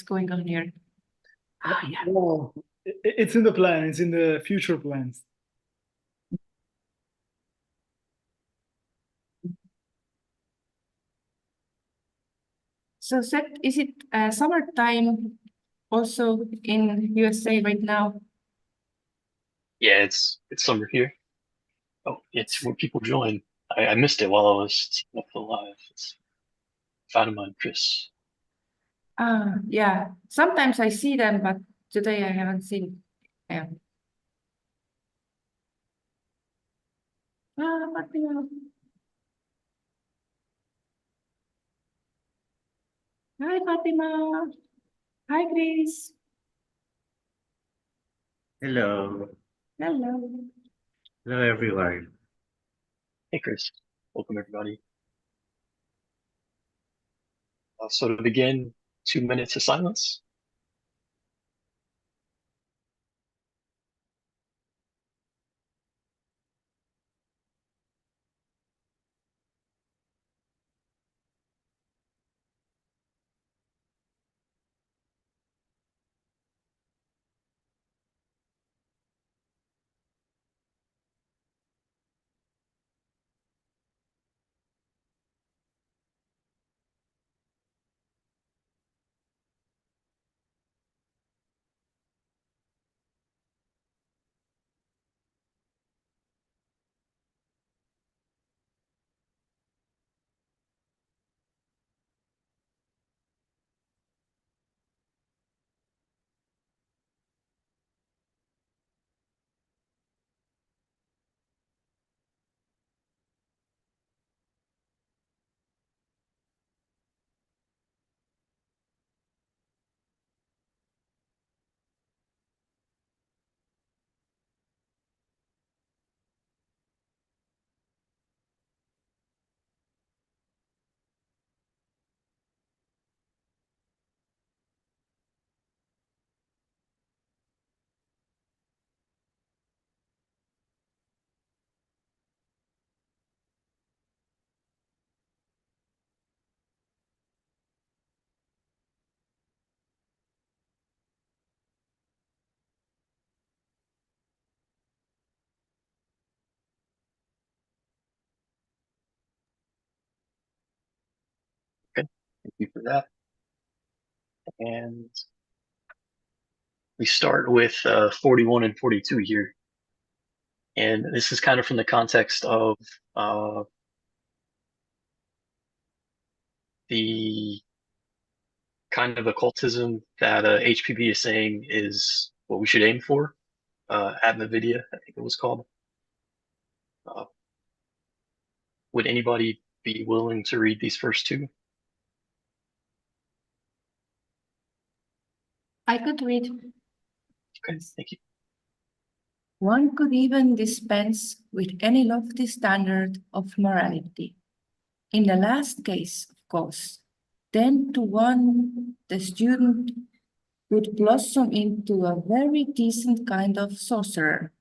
going on here? Yeah. Well, it's in the plan. It's in the future plans. So is it summertime also in USA right now? Yeah, it's summer here. Oh, it's where people join. I missed it while I was setting up the live. It's Fatima and Chris. Yeah. Sometimes I see them, but today I haven't seen them. Fatima. Hi, Fatima. Hi, Chris. Hello. Hello. Hello, everyone. Hey, Chris. Welcome, everybody. So to begin, 2 minutes of silence. Okay, thank you for that. And we start with 41 and 42 here. And this is kind of from the context of the kind of occultism that HPB is saying is what we should aim for. Atmavidia, I think it was called. Would anybody be willing to read these first two? I could read. Okay, thank you. One could even dispense with any lofty standard of morality. In the last case, of course, then to one the student would blossom into a very decent kind of sorcerer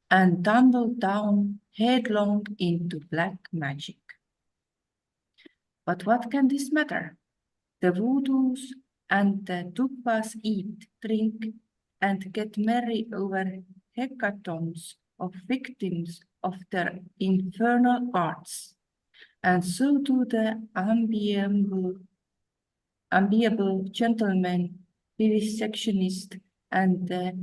and tumble down headlong into black magic. But what can this matter? The voodoos and the tuppas eat, drink, and get merry over hecatombs of victims of their infernal arts. And so do the amiable gentlemen, vivisectionists, and the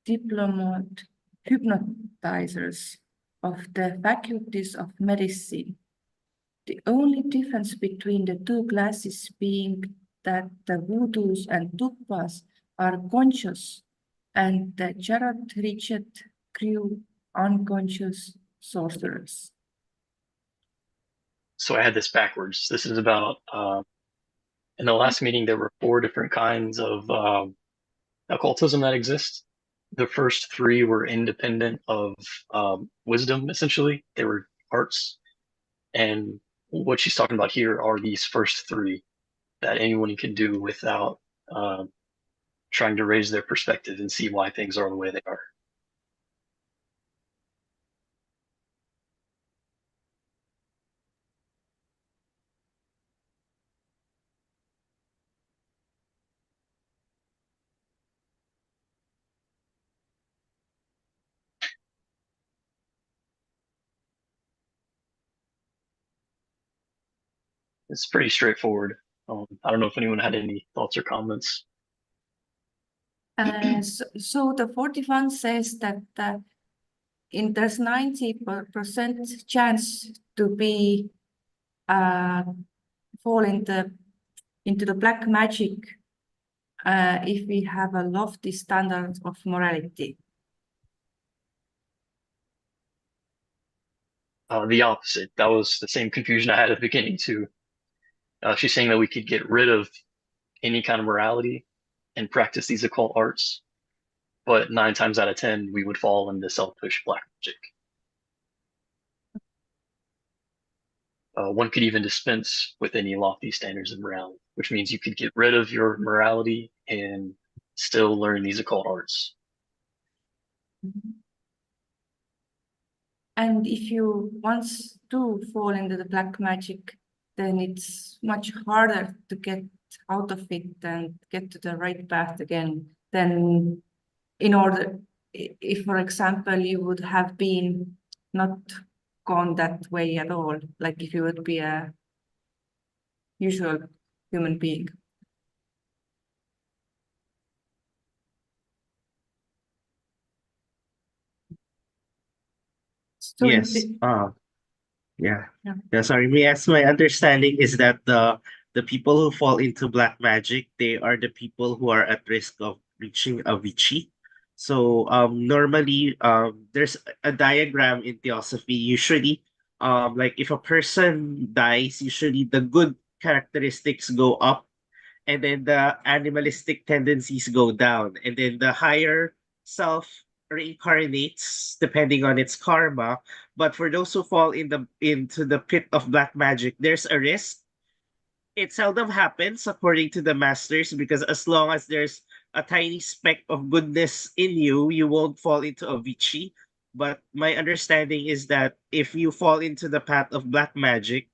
diplomat hypnotizers of the faculties of medicine. The only difference between the two classes being that the voodoos and tuppas are conscious and the Jared Richard crew unconscious sorcerers. So I had this backwards. This is about, in the last meeting, there were 4 different kinds of occultism that exist. The first 3 were independent of wisdom, essentially. They were arts. And what she's talking about here are these first 3 that anyone can do without trying to raise their perspective and see why things are the way they are. It's pretty straightforward. I don't know if anyone had any thoughts or comments. So the 41 says that there's 90% chance to be fall into the black magic if we have a lofty standard of morality. The opposite. That was the same confusion I had at the beginning too. She's saying that we could get rid of any kind of morality and practice these occult arts, but 9 times out of 10 we would fall into selfish black magic. One could even dispense with any lofty standards of morality, which means you could get rid of your morality and still learn these occult arts. And if you once do fall into the black magic, then it's much harder to get out of it and get to the right path again. Then if, for example, you would have been not gone that way at all, like if you would be a usual human being. So Yes. Yeah. Sorry. Yes, my understanding is that the people who fall into black magic, they are the people who are at risk of reaching Avicii. So normally there's a diagram in Theosophy. Usually, like if a person dies, usually the good characteristics go up, and then the animalistic tendencies go down, and then the higher self reincarnates depending on its karma. But for those who fall into the pit of black magic, there's a risk. It seldom happens according to the masters, because as long as there's a tiny speck of goodness in you, you won't fall into Avicii. But my understanding is that if you fall into the path of black magic,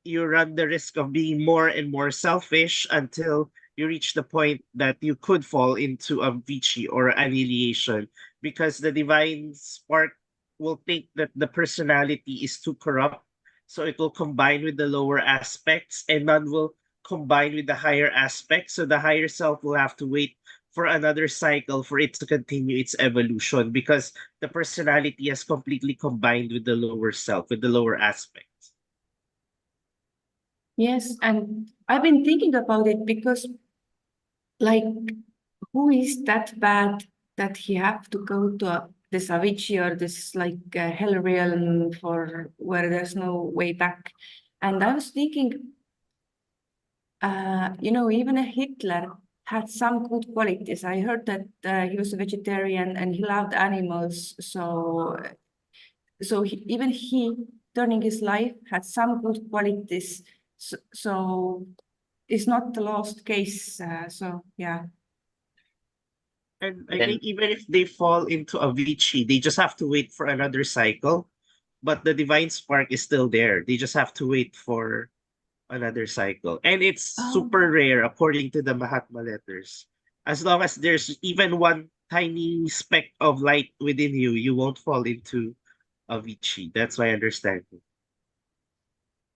you run the risk of being more and more selfish until you reach the point that you could fall into a Vici or annihilation, because the divine spark will think that the personality is too corrupt, so it will combine with the lower aspects, and none will combine with the higher aspects. So the higher self will have to wait for another cycle for it to continue its evolution, because the personality has completely combined with the lower self, with the lower aspects. Yes, and I've been thinking about it because, like, who is that bad that he have to go to this Avicii or this hell realm for where there's no way back? And I was thinking, even a Hitler had some good qualities. I heard that he was a vegetarian and he loved animals, so even he turning his life had some good qualities. So it's not the lost case. So yeah. And I think even if they fall into Avicii, they just have to wait for another cycle. But the divine spark is still there. They just have to wait for another cycle. And it's super rare according to the Mahatma letters. As long as there's even one tiny speck of light within you, you won't fall into Avicii. That's my understanding.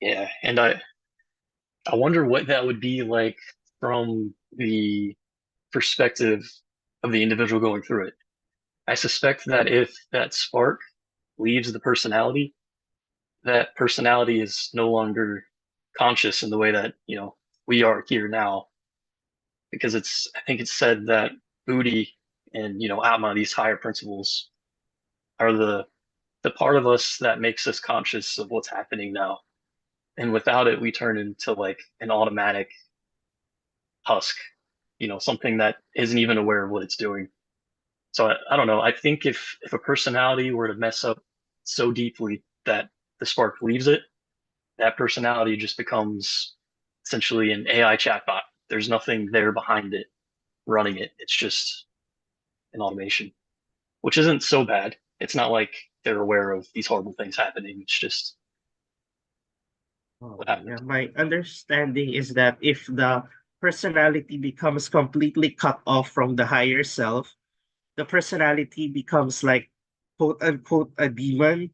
Yeah, and I wonder what that would be like from the perspective of the individual going through it. I suspect that if that spark leaves the personality, that personality is no longer conscious in the way that, we are here now. Because I think it's said that Buddhi and, Atma, these higher principles, are the part of us that makes us conscious of what's happening now. And without it, we turn into like an automatic husk, something that isn't even aware of what it's doing. So I don't know. I think if a personality were to mess up so deeply that the spark leaves it, that personality just becomes essentially an AI chatbot. There's nothing there behind it running it. It's just an automation, which isn't so bad. It's not like they're aware of these horrible things happening. It's just what happens. Yeah, my understanding is that if the personality becomes completely cut off from the higher self, the personality becomes like quote unquote a demon,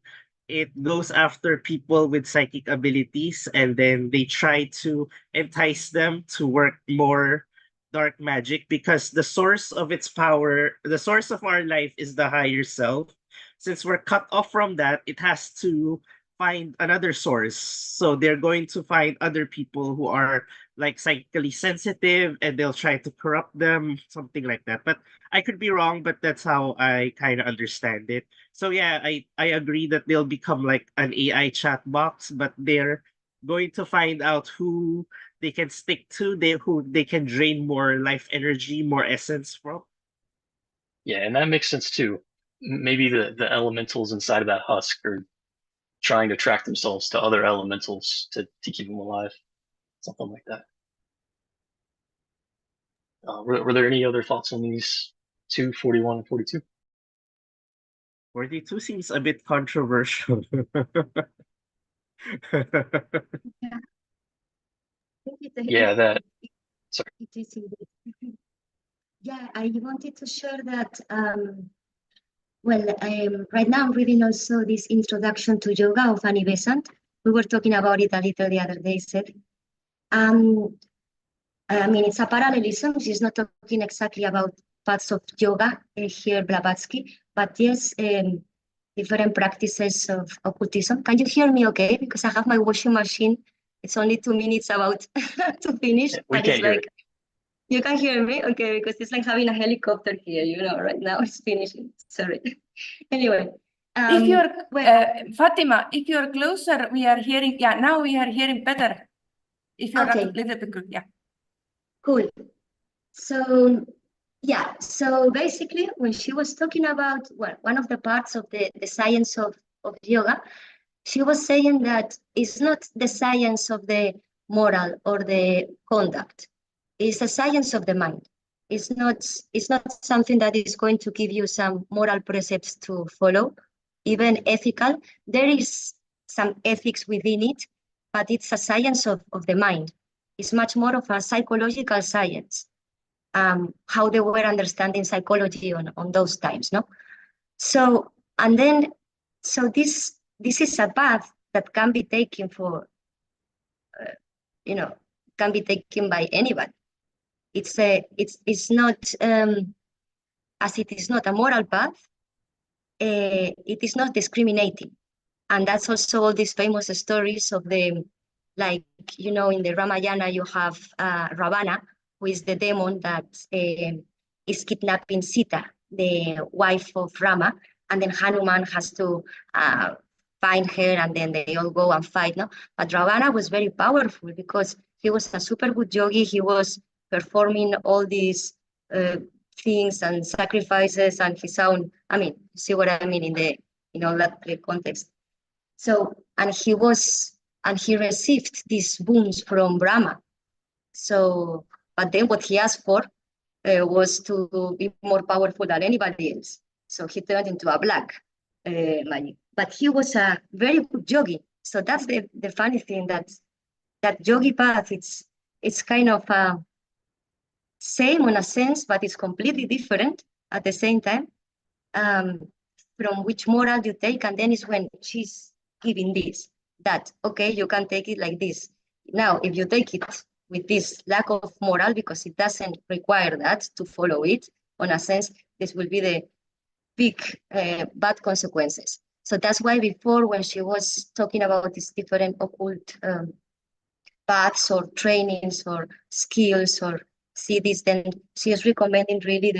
it goes after people with psychic abilities, and then they try to entice them to work more dark magic, because the source of its power, the source of our life, is the higher self. Since we're cut off from that, it has to find another source. So they're going to find other people who are like psychically sensitive, and they'll try to corrupt them, something like that. But I could be wrong, but that's how I kind of understand it. So yeah, I agree that they'll become like an AI chat box, but they're going to find out who they can stick to, who they can drain more life energy, more essence from. Yeah, and that makes sense too. Maybe the elementals inside of that husk are trying to track themselves to other elementals to keep them alive, something like that. Were there any other thoughts on these two, 41 and 42? 42 seems a bit controversial. Yeah, that. Sorry. It is indeed. Yeah, I wanted to share that. Right now I'm reading also this introduction to yoga of Annie Besant. We were talking about it a little the other day, said. I mean, it's a parallelism. She's not talking exactly about parts of yoga here, Blavatsky, but yes, different practices of occultism. Can you hear me okay? Because I have my washing machine. It's only 2 minutes about to finish. Yeah, we but can't it's hear like, it. you can hear me? Okay, because it's like having a helicopter here, you know, right now it's finishing. Sorry. Anyway. If you're, well, Fatima, if you're closer, we are hearing, yeah, now we are hearing better. If you're Okay. a little bit, yeah. Cool. So, yeah, so basically when she was talking about, well, one of the parts of the science of yoga, she was saying that it's not the science of the moral or the conduct. It's a science of the mind. It's not something that is going to give you some moral precepts to follow, even ethical. There is some ethics within it, but it's a science of the mind. It's much more of a psychological science, how they were understanding psychology on those times, no? So, and then, so this is a path that can be taken for, can be taken by anybody. It's not, as it is not a moral path, it is not discriminating. And that's also all these famous stories of the, like, you know, in the Ramayana, you have Ravana, who is the demon that is kidnapping Sita, the wife of Rama, and then Hanuman has to find her, and then they all go and fight, no? But Ravana was very powerful because he was a super good yogi. He was performing all these things and sacrifices and his own, I mean, you see what I mean in all that context. So, and he received these boons from Brahma. So, but then what he asked for was to be more powerful than anybody else. So he turned into a black magic. But he was a very good yogi. So that's the funny thing, that yogi path, it's kind of same in a sense, but it's completely different at the same time, from which moral you take. And then is when she's giving this, that, okay, you can take it like this. Now, if you take it with this lack of moral, because it doesn't require that to follow it, on a sense, this will be the big bad consequences. So that's why before, when she was talking about these different occult paths or trainings or skills or see this, then she is recommending really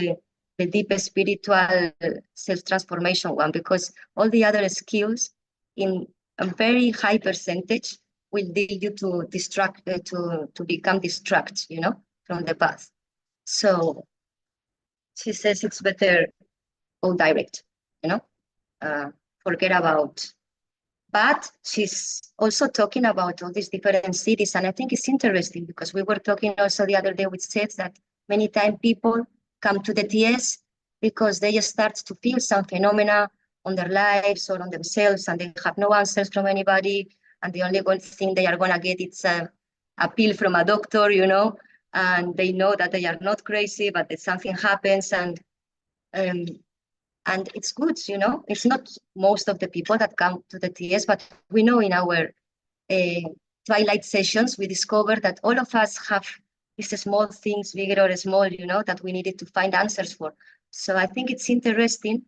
the deep spiritual self-transformation one, because all the other skills in a very high percentage will lead you to distract, to become distract, you know, from the path. So she says it's better go direct, you know, forget about. But she's also talking about all these different cities. And I think it's interesting because we were talking also the other day with Seth that many times people come to the TS because they start to feel some phenomena on their lives or on themselves, and they have no answers from anybody. And the only one thing they are going to get is a pill from a doctor, you know, and they know that they are not crazy, but that something happens. And And it's good, you know, it's not most of the people that come to the TS, but we know in our twilight sessions, we discovered that all of us have these small things, bigger or small, you know, that we needed to find answers for. So I think it's interesting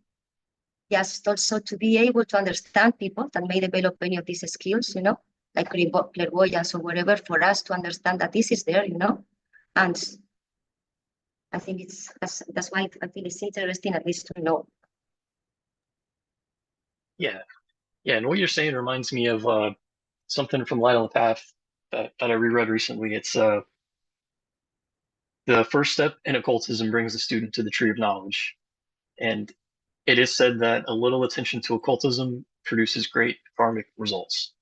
just also to be able to understand people that may develop any of these skills, you know, like clairvoyance or whatever, for us to understand that this is there, you know. And I think that's why I think it's interesting at least to know. Yeah. Yeah. And what you're saying reminds me of something from Light on the Path that I reread recently. It's the first step in occultism brings the student to the tree of knowledge. And it is said that a little attention to occultism produces great karmic results.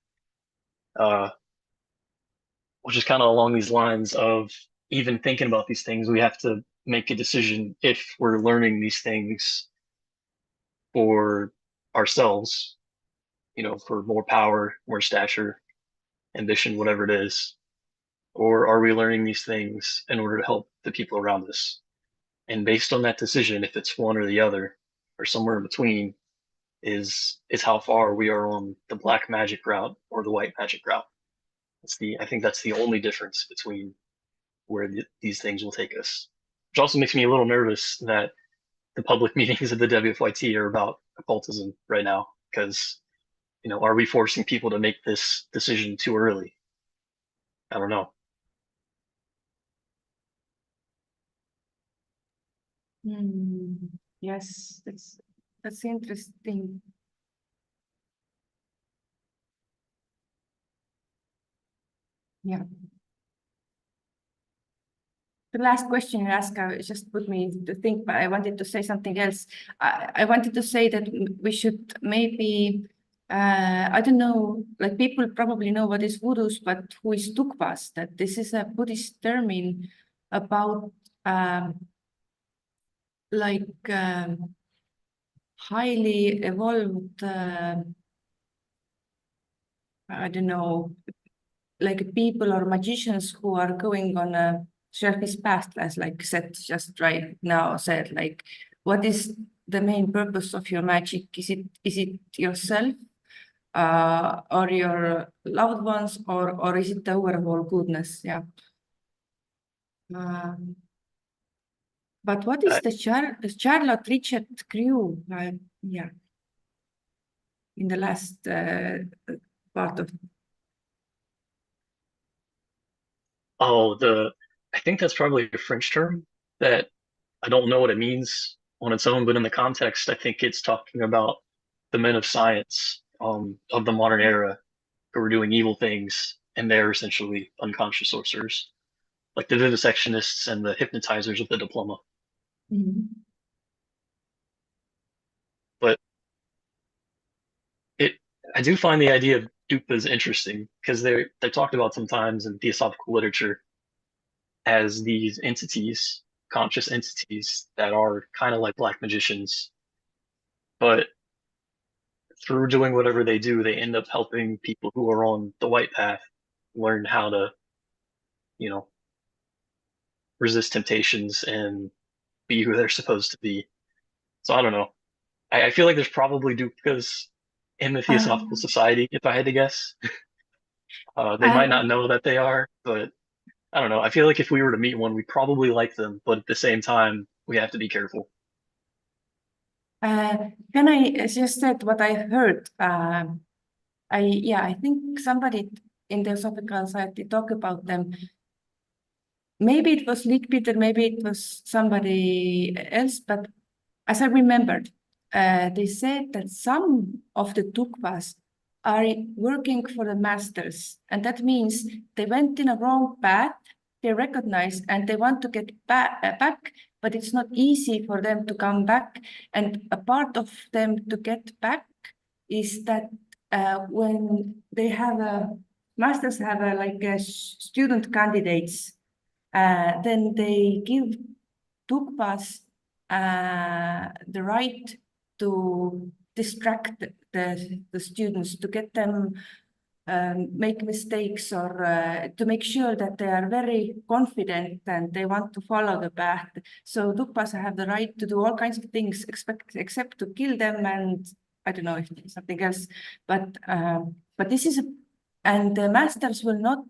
Which is kind of along these lines of even thinking about these things, we have to make a decision if we're learning these things for ourselves, you know, for more power, more stature, ambition, whatever it is, or are we learning these things in order to help the people around us? And based on that decision, if it's one or the other, or somewhere in between, is how far we are on the black magic route or the white magic route. I think that's the only difference between where these things will take us. Which also makes me a little nervous that the public meetings of the WFYT are about occultism right now, because, you know, are we forcing people to make this decision too early? I don't know. Yes, that's interesting. Yeah. The last question you asked just put me to think, but I wanted to say something else. I wanted to say that we should maybe, I don't know, like people probably know what is voodoos, but who is tukpas? That this is a Buddhist term about highly evolved, I don't know, like people or magicians who are going on a surface path, as like Seth just right now said, like, what is the main purpose of your magic? Is it yourself or your loved ones, or is it the overall goodness? Yeah. But what is the Charlotte Richard Crew? Yeah, in the last part of. Oh, I think that's probably a French term that I don't know what it means on its own, but in the context, I think it's talking about the men of science of the modern era who were doing evil things, and they're essentially unconscious sorcerers, like the vivisectionists and the hypnotizers with the diploma. But I do find the idea of dupas interesting because they're talked about sometimes in theosophical literature as these entities, conscious entities that are kind of like black magicians, but through doing whatever they do, they end up helping people who are on the white path learn how to, you know, resist temptations and be who they're supposed to be. So I don't know. I feel like there's probably dupas in the Theosophical Society, if I had to guess. They might not know that they are, but I don't know. I feel like if we were to meet one, we probably like them, but at the same time, we have to be careful. Can I just said what I heard? I think somebody in the Theosophical Society talk about them. Maybe it was Leek Peter, maybe it was somebody else, but as I remembered, they said that some of the tukpas are working for the masters, and that means they went in a wrong path, they recognize, and they want to get back, but it's not easy for them to come back. And a part of them to get back is that when they have masters have like student candidates, then they give tukpas the right to distract the students, to get them make mistakes or to make sure that they are very confident and they want to follow the path. So Dukpas have the right to do all kinds of things except to kill them, and I don't know if there's something else, but this is, and the masters will not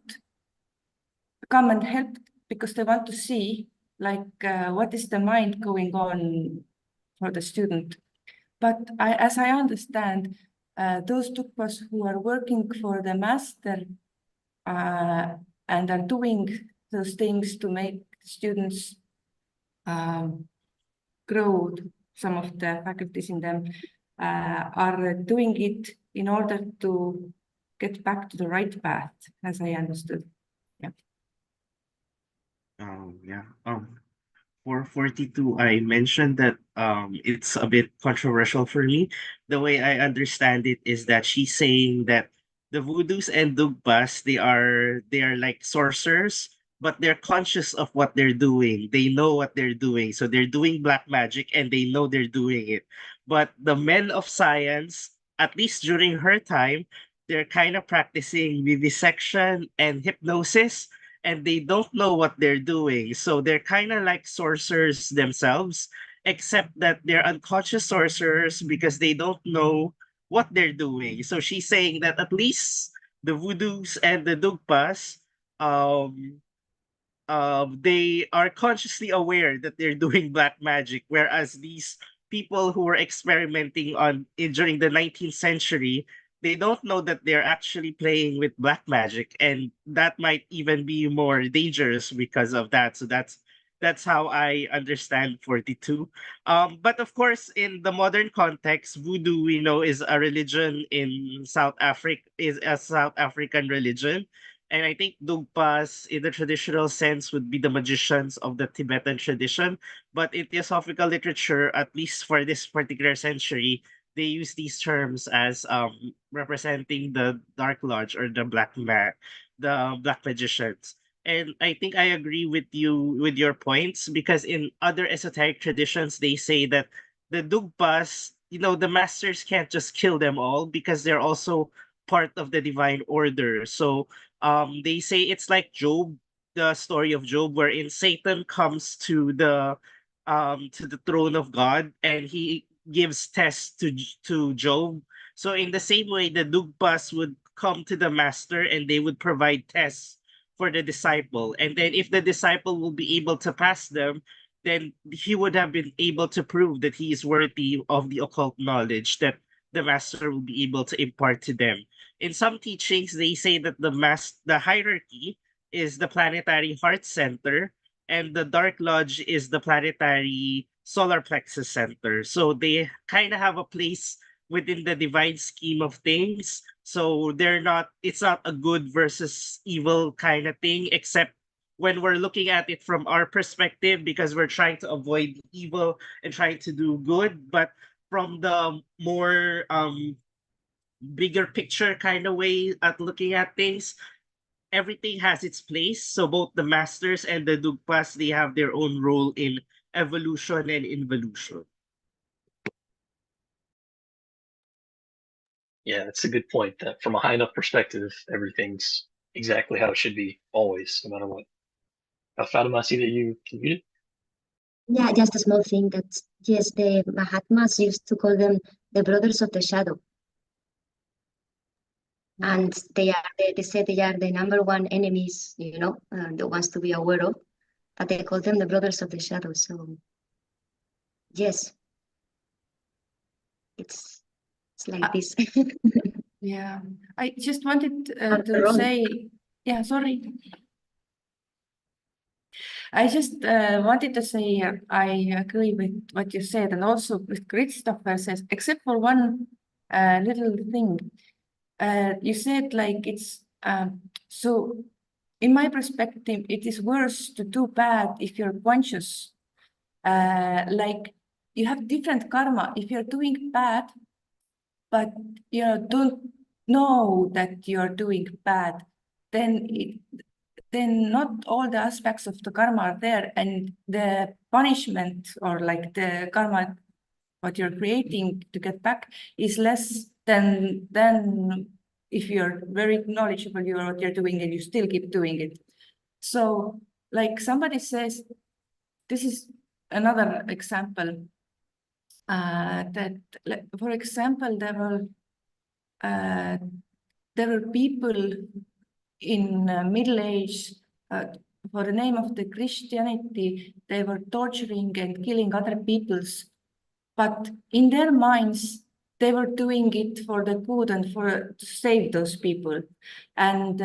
come and help because they want to see like what is the mind going on for the student. But as I understand, those Tukpas who are working for the master and are doing those things to make students grow, some of the faculties in them are doing it in order to get back to the right path, as I understood. Yeah. Yeah. For 42, I mentioned that it's a bit controversial for me. The way I understand it is that she's saying that the voodoos and dugpas, they are like sorcerers, but they're conscious of what they're doing. They know what they're doing. So they're doing black magic and they know they're doing it. But the men of science, at least during her time, they're kind of practicing vivisection and hypnosis, and they don't know what they're doing. So they're kind of like sorcerers themselves, except that they're unconscious sorcerers because they don't know what they're doing. So she's saying that at least the voodoos and the dugpas, um, they are consciously aware that they're doing black magic, whereas these people who were experimenting during the 19th century, they don't know that they're actually playing with black magic, and that might even be more dangerous because of that. So that's how I understand 42. But of course, in the modern context, voodoo, we know, is a religion in South Africa, is a South African religion. And I think Dugpas, in the traditional sense, would be the magicians of the Tibetan tradition. But in theosophical literature, at least for this particular century, they use these terms as representing the Dark Lodge or the the black magicians. And I think I agree with you with your points, because in other esoteric traditions, they say that the Dugpas, the masters can't just kill them all because they're also part of the divine order. So they say it's like Job, the story of Job, wherein Satan comes to the throne of God, and he gives tests to Job. So in the same way, the Dugpas would come to the master and they would provide tests for the disciple. And then if the disciple will be able to pass them, then he would have been able to prove that he is worthy of the occult knowledge that the master will be able to impart to them. In some teachings, they say that the hierarchy is the planetary heart center, and the Dark Lodge is the planetary solar plexus center. So they kind of have a place within the divine scheme of things. So it's not a good versus evil kind of thing, except when we're looking at it from our perspective, because we're trying to avoid evil and trying to do good. But from the more bigger picture kind of way at looking at things, everything has its place. So both the masters and the Dugpas, they have their own role in evolution and involution. Yeah, that's a good point. That from a high enough perspective, everything's exactly how it should be always, no matter what. Fatima, I see that you can mute it. Yeah, just a small thing that, yes, the Mahatmas used to call them the brothers of the shadow. And they say they are the number one enemies, the ones to be aware of, but they call them the brothers of the shadow. So yes, it's like this. Yeah, I just wanted I'm to wrong. say, yeah, sorry. I just wanted to say I agree with what you said, and also with Christopher says, except for one little thing. You said like it's so in my perspective, it is worse to do bad if you're conscious. Like you have different karma. If you're doing bad, but don't know that you're doing bad, then not all the aspects of the karma are there, and the punishment or like the karma what you're creating to get back is less than if you're very knowledgeable, you know what you're doing and you still keep doing it. So like somebody says, this is another example, that, for example, there were people in middle age, for the name of the Christianity, they were torturing and killing other peoples, but in their minds, they were doing it for the good and to save those people. And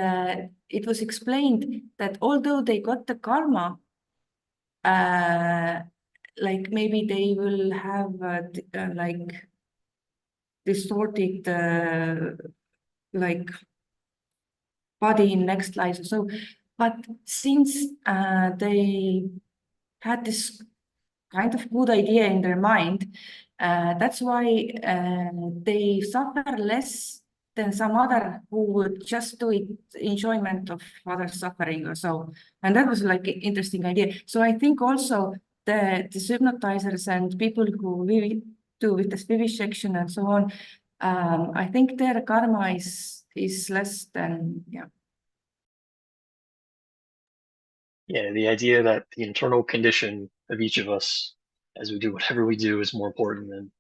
it was explained that although they got the karma, like maybe they will have like distorted like body in next life. So, but since they had this kind of good idea in their mind, that's why they suffer less than some other who would just do it enjoyment of other suffering or so. And that was like an interesting idea. So I think also the hypnotizers and people who do with the vivisection and so on, I think their karma is less than, yeah. Yeah, the idea that the internal condition of each of us as we do whatever we do is more important than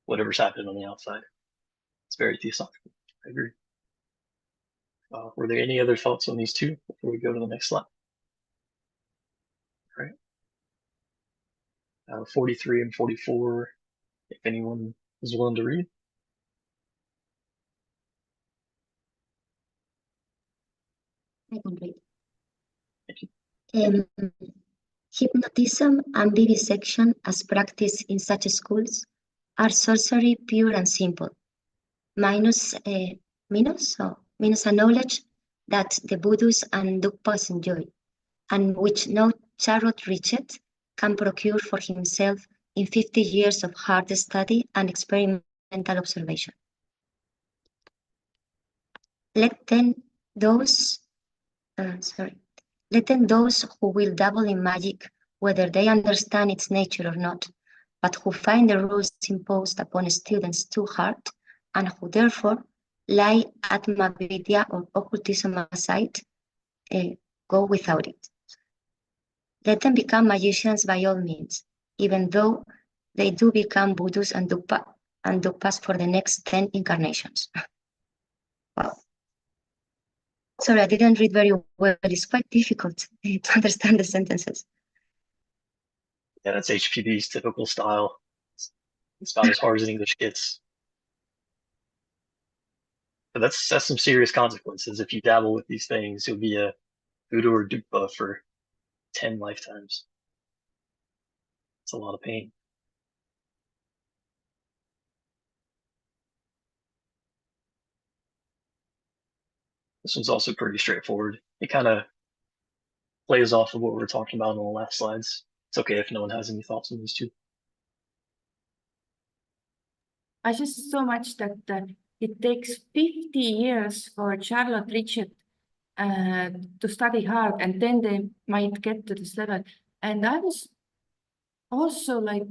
whatever's happening on the outside. It's very theosophical. I agree. Were there any other thoughts on these two before we go to the next slide? All right. 43 and 44, if anyone is willing to read. I can read. Thank you. Hypnotism and vivisection as practiced in such schools are sorcery pure and simple, minus a knowledge that the voodoos and dukpas enjoy, and which no Charlotte Richet can procure for himself in 50 years of hard study and experimental observation. Let then those who will dabble in magic, whether they understand its nature or not, but who find the rules imposed upon students too hard, and who therefore lay Atma Vidya or occultism aside, go without it. Let them become magicians by all means, even though they do become voodoos and dukpas for the next 10 incarnations. Wow. Sorry, I didn't read very well. It's quite difficult to understand the sentences. Yeah, that's HPB's typical style. It's about as hard as English gets. But that's some serious consequences. If you dabble with these things, you'll be a voodoo or dukpa for 10 lifetimes. It's a lot of pain. This one's also pretty straightforward. It kind of plays off of what we were talking about on the last slides. It's okay if no one has any thoughts on these two. I just so much that it takes 50 years for Charlotte Richet to study hard, and then they might get to this level. And I was also like,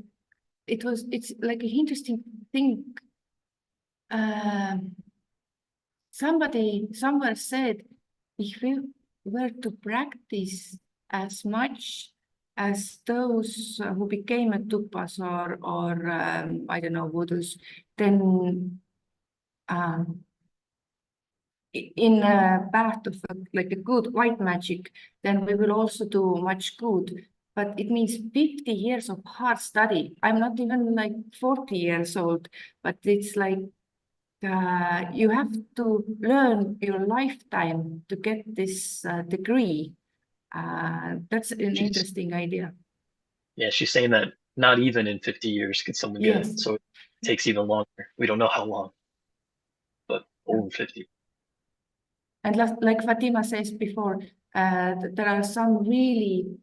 it's like an interesting thing. Somebody somewhere said, if we were to practice as much as those who became a dukpas or I don't know, voodoos, then in a path of like a good white magic, then we will also do much good. But it means 50 years of hard study. I'm not even like 40 years old, but it's like you have to learn your lifetime to get this degree. That's an interesting idea. Yeah, she's saying that not even in 50 years could someone get it. So it takes even longer. We don't know how long, but over 50. And like Fatima says before, there are some really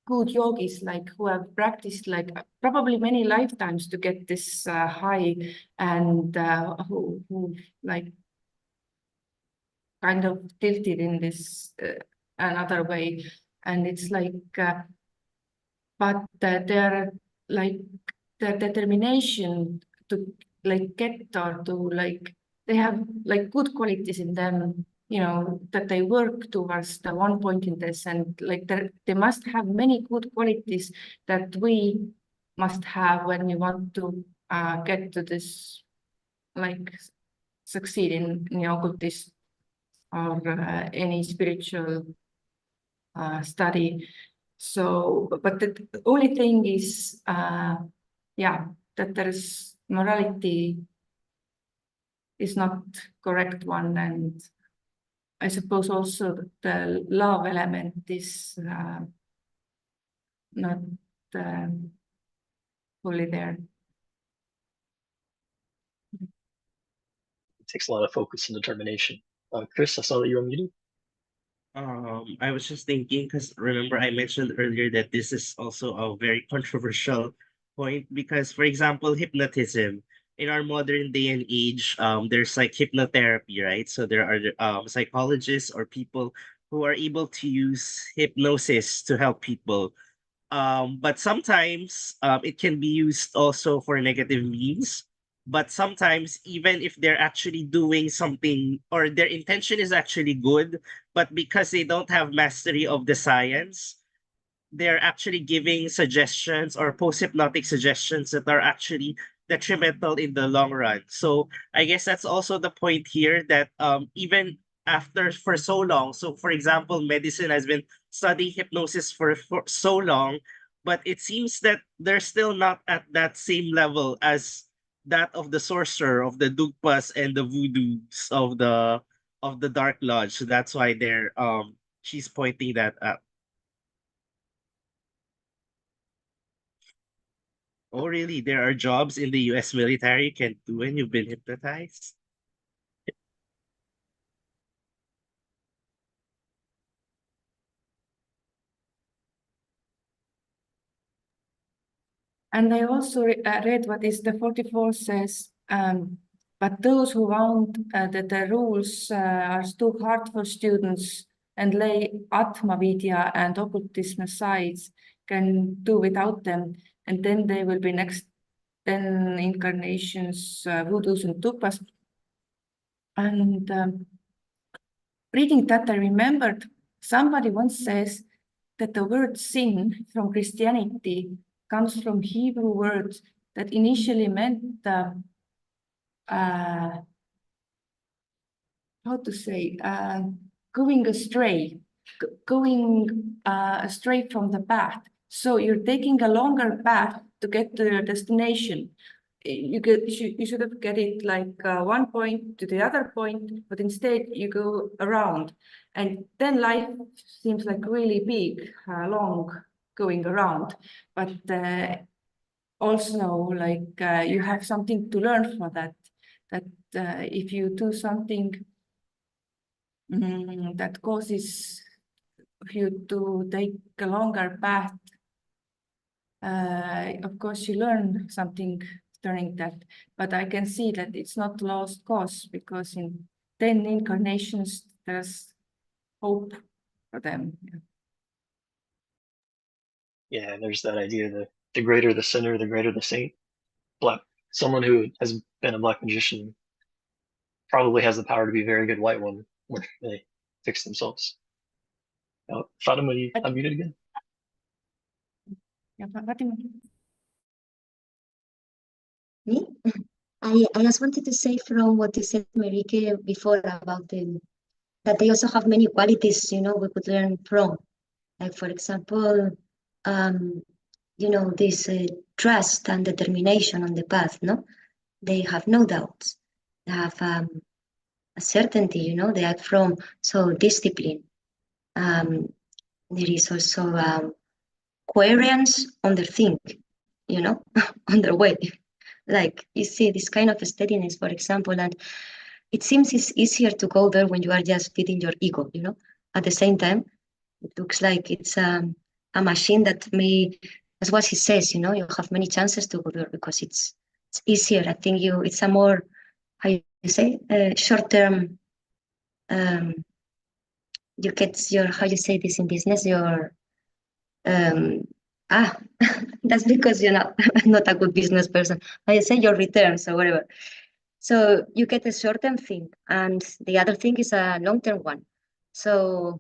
good yogis like who have practiced like probably many lifetimes to get this high, and who like kind of tilted in this another way. And it's like, but they're like the determination to like get or to like they have like good qualities in them, you know, that they work towards the one point in this, and like they must have many good qualities that we must have when we want to get to this, like succeed in occultism or any spiritual study. So, but the only thing is, yeah, that there's morality is not correct one, and I suppose also that the love element is not fully there. It takes a lot of focus and determination. Chris, I saw that you were muted. I was just thinking, because remember I mentioned earlier that this is also a very controversial point because, for example, hypnotism. In our modern day and age, there's like hypnotherapy, right? So there are psychologists or people who are able to use hypnosis to help people. But sometimes it can be used also for negative means. But sometimes, even if they're actually doing something or their intention is actually good, but because they don't have mastery of the science, they're actually giving suggestions or post-hypnotic suggestions that are actually detrimental in the long run. So I guess that's also the point here that even after for so long, so for example, medicine has been studying hypnosis for so long, but it seems that they're still not at that same level as that of the sorcerer, of the dugpas and the voodoos of the Dark Lodge. So that's why they're she's pointing that out. Oh, really? There are jobs in the US military you can do when you've been hypnotized? And I also read what is the 44 says, but those who found that the rules are too hard for students and lay Atma Vidya and occultism aside can do without them, and then they will be next 10 incarnations, voodoos and tupas. And reading that, I remembered somebody once says that the word sin from Christianity comes from Hebrew words that initially meant how to say, going astray, going astray from the path. So you're taking a longer path to get to your destination. You should have get it like one point to the other point, but instead you go around, and then life seems like really big, long going around. But also, like you have something to learn from that. That if you do something that causes you to take a longer path, of course you learn something during that, but I can see that it's not lost cause because in 10 incarnations there's hope for them. Yeah, there's that idea that the greater the sinner, the greater the saint. Someone who has been a black magician probably has the power to be a very good white one when they fix themselves. Fatima, you unmuted again? Yeah, Fatima. Me? I just wanted to say from what you said, Marike, before about that they also have many qualities, you know, we could learn from. Like, for example, you know, this trust and determination on the path, no? They have no doubts. They have a certainty, you know, they act from so discipline. There is also coherence on their think, you know, on their way. Like you see this kind of steadiness, for example, and it seems it's easier to go there when you are just feeding your ego, you know. At the same time, it looks like it's a machine that may, that's what he says, you know, you have many chances to go there because it's easier. I think it's a more, how you say, short-term, you get your, how you say this in business, your, that's because you're not a good business person. How you say your returns or whatever. So you get a short-term thing, and the other thing is a long-term one. So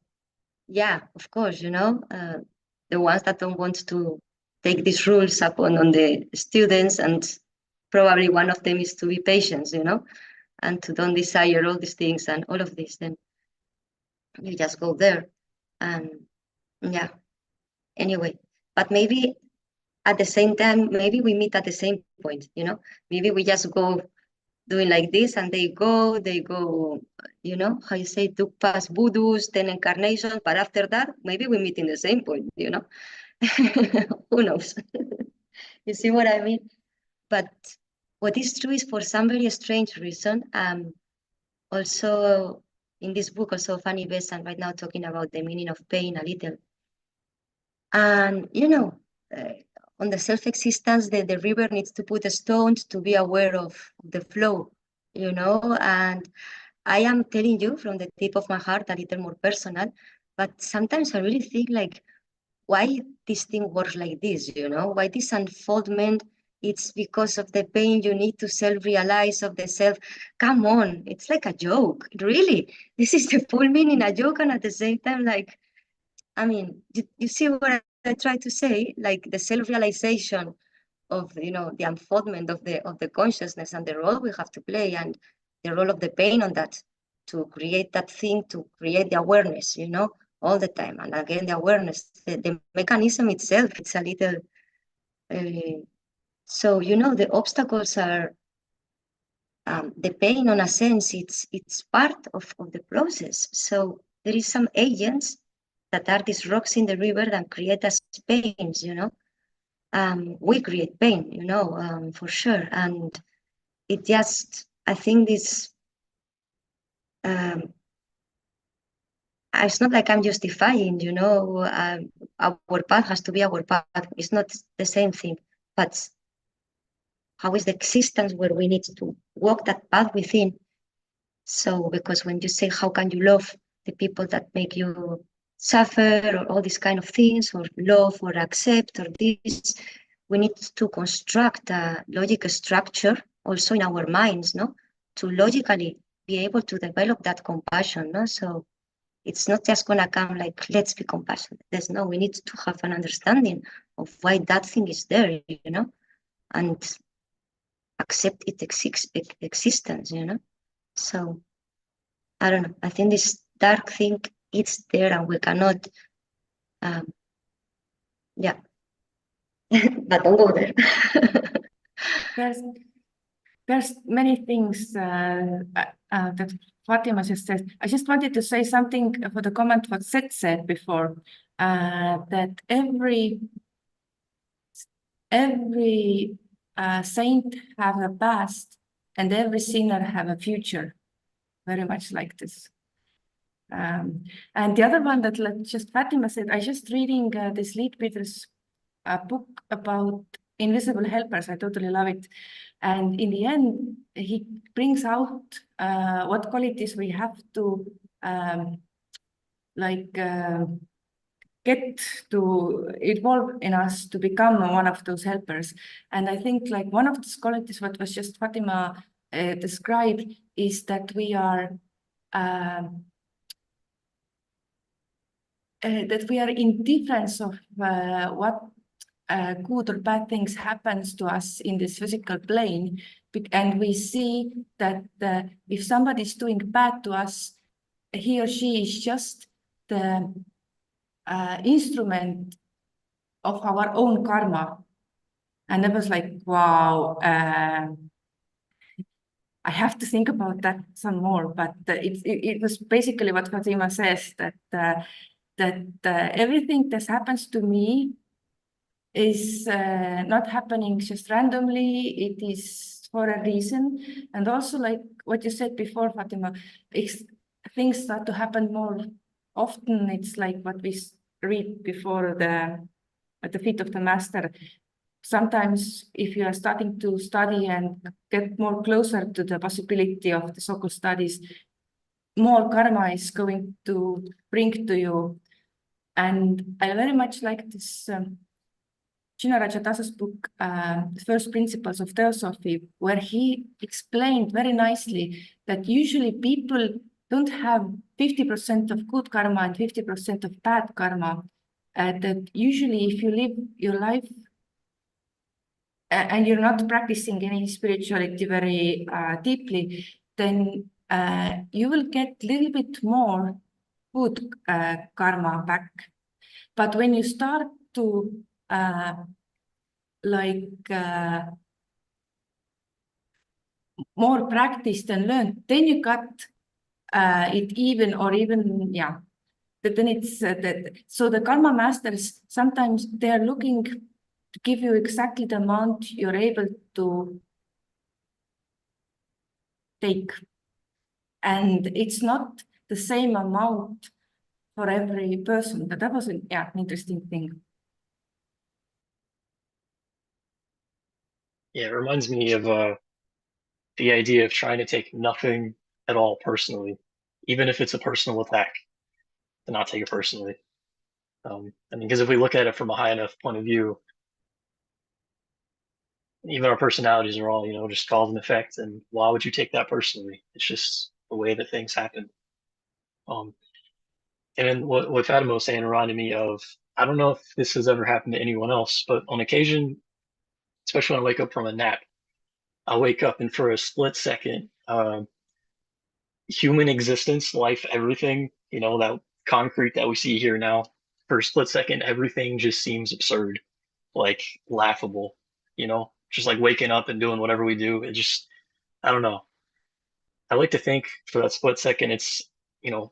yeah, of course, the ones that don't want to take these rules upon on the students, and probably one of them is to be patient, and to don't desire all these things and all of this, then you just go there. And yeah, anyway, but maybe at the same time, maybe we meet at the same point, maybe we just go doing like this, and they go, how you say, took past voodoos, 10 incarnations, but after that, maybe we meet in the same point, who knows? You see what I mean? But what is true is, for some very strange reason, also in this book, also Fanny Besant right now talking about the meaning of pain a little. And, on the self-existence, the river needs to put stones to be aware of the flow, and I am telling you from the tip of my heart, a little more personal, but sometimes I really think like, why this thing works like this, why this unfoldment, it's because of the pain you need to self-realize of the self. Come on, it's like a joke, really. This is the full meaning, a joke, and at the same time, like, I mean, you see what I try to say? Like the self-realization of, the unfoldment of the consciousness, and the role we have to play, and the role of the pain on that, to create that thing, to create the awareness, all the time. And again, the awareness, the mechanism itself, it's a little, so, the obstacles are, the pain, on a sense, it's part of the process. So there is some agents that are these rocks in the river that create us pains, we create pain, for sure. And it just, I think this, it's not like I'm justifying, our path has to be our path. It's not the same thing, but how is the existence where we need to walk that path within? So, because when you say, how can you love the people that make you suffer, or all these kind of things, or love or accept, or this, we need to construct a logic structure also in our minds, to logically be able to develop that compassion, So it's not just gonna come like, let's be compassionate. We need to have an understanding of why that thing is there, and accept its existence, So I don't know. I think this dark thing, it's there, and we cannot, yeah. But don't go there. There's many things that Fatima just said. I just wanted to say something for the comment what Seth said before, that every saint have a past, and every sinner have a future, very much like this. And the other one that just Fatima said, I just reading this Leadbeater's book about invisible helpers. I totally love it. And in the end, he brings out what qualities we have to get to evolve in us to become one of those helpers. And I think like one of these qualities, what was just Fatima described, is that we are indifference of what good or bad things happens to us in this physical plane, and we see that if somebody is doing bad to us, he or she is just the instrument of our own karma. And I was like, wow, I have to think about that some more. But it was basically what Fatima says, that everything that happens to me is not happening just randomly. It is for a reason. And also, like what you said before, Fatima, things start to happen more often. It's like what we read before at the feet of the master. Sometimes if you are starting to study and get more closer to the possibility of the so-called studies, more karma is going to bring to you. And I very much like this Gino Rajatasa's book, First Principles of Theosophy, where he explained very nicely that usually people don't have 50% of good karma and 50% of bad karma. That usually if you live your life and you're not practicing any spirituality very deeply, then you will get a little bit more good karma back. But when you start to more practiced and learned, then you got it even, or even, yeah. But then it's so the karma masters, sometimes they're looking to give you exactly the amount you're able to take. And it's not the same amount for every person, but that was an interesting thing. Yeah, it reminds me of the idea of trying to take nothing at all personally, even if it's a personal attack, to not take it personally. I mean, because if we look at it from a high enough point of view, even our personalities are all, just cause and effect. And why would you take that personally? It's just the way that things happen. And then what Fatima was saying reminded me of, I don't know if this has ever happened to anyone else, but on occasion, especially when I wake up from a nap, I wake up and for a split second, human existence, life, everything, that concrete that we see here now, for a split second, everything just seems absurd, like laughable, just like waking up and doing whatever we do. It just, I don't know. I like to think for that split second, it's, the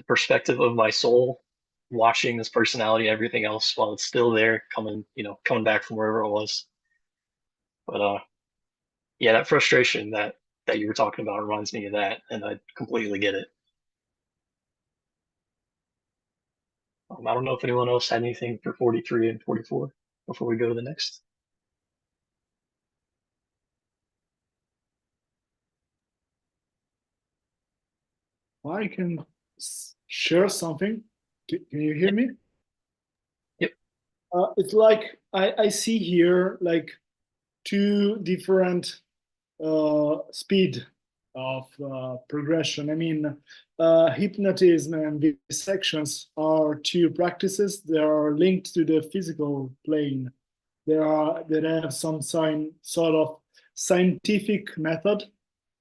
perspective of my soul watching this personality, everything else while it's still there coming back from wherever it was. But yeah, that frustration that you were talking about reminds me of that, and I completely get it. I don't know if anyone else had anything for 43 and 44 before we go to the next. I can share something. Can you hear me? Yep. It's like I see here like two different speed of progression. I mean, hypnotism and dissections are two practices that are linked to the physical plane. They have some sort of scientific method.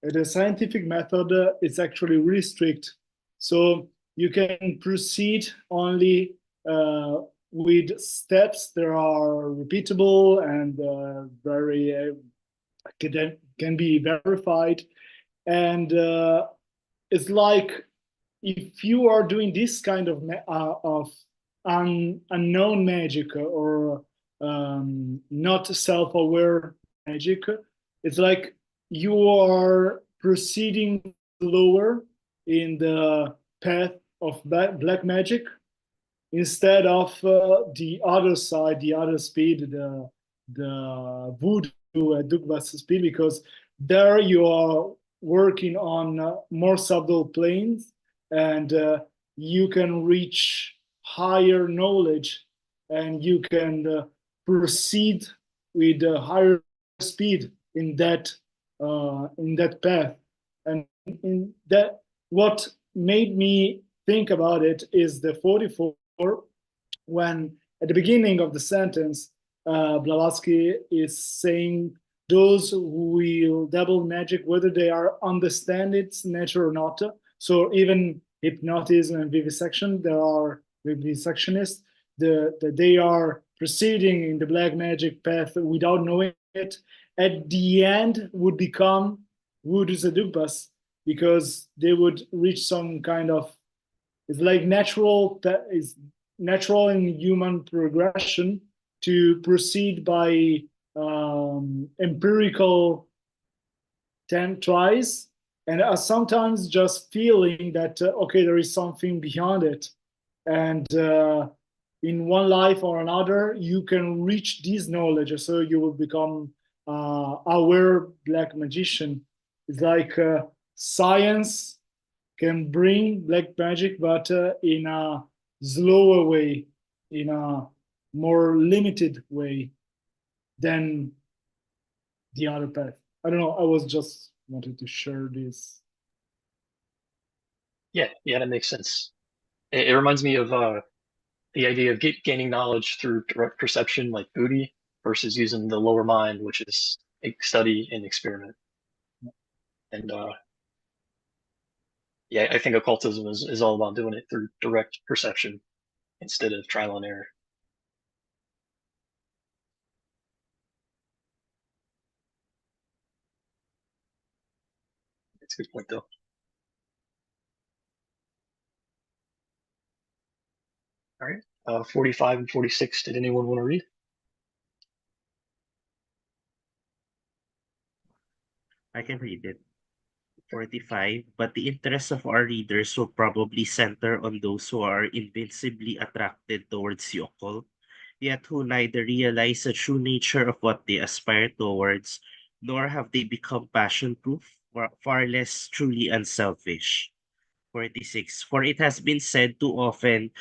The scientific method is actually really strict. So you can proceed only with steps that are repeatable and very can be verified. And it's like if you are doing this kind of unknown magic or not self-aware magic, it's like you are proceeding lower in the path of black magic instead of the other side, the other speed, the voodoo Dugwas speed, because there you are working on more subtle planes and you can reach higher knowledge and you can proceed with a higher speed in that path. And in that, what made me think about it is the 44, when at the beginning of the sentence, Blavatsky is saying those who will double magic, whether they are understand its nature or not. So even hypnotism and vivisection, there are vivisectionists, they are proceeding in the black magic path without knowing it. At the end would become voodoo Zadugpas, because they would reach some kind of, it's like natural in human progression to proceed by empirical tries, and sometimes just feeling that okay, there is something beyond it, and in one life or another you can reach this knowledge, so you will become aware black magician. It's like science can bring black magic, but in a slower way, in a more limited way. than the other path. I don't know. I was just wanted to share this. Yeah, that makes sense. It reminds me of the idea of gaining knowledge through direct perception, like Buddhi, versus using the lower mind, which is study and experiment. And yeah, I think occultism is all about doing it through direct perception instead of trial and error. That's a good point, though. All right, 45 and 46. Did anyone want to read? I can read it. 45, but the interests of our readers will probably center on those who are invincibly attracted towards the occult, yet who neither realize the true nature of what they aspire towards, nor have they become passion-proof, far less truly unselfish. 46. For it has been said too often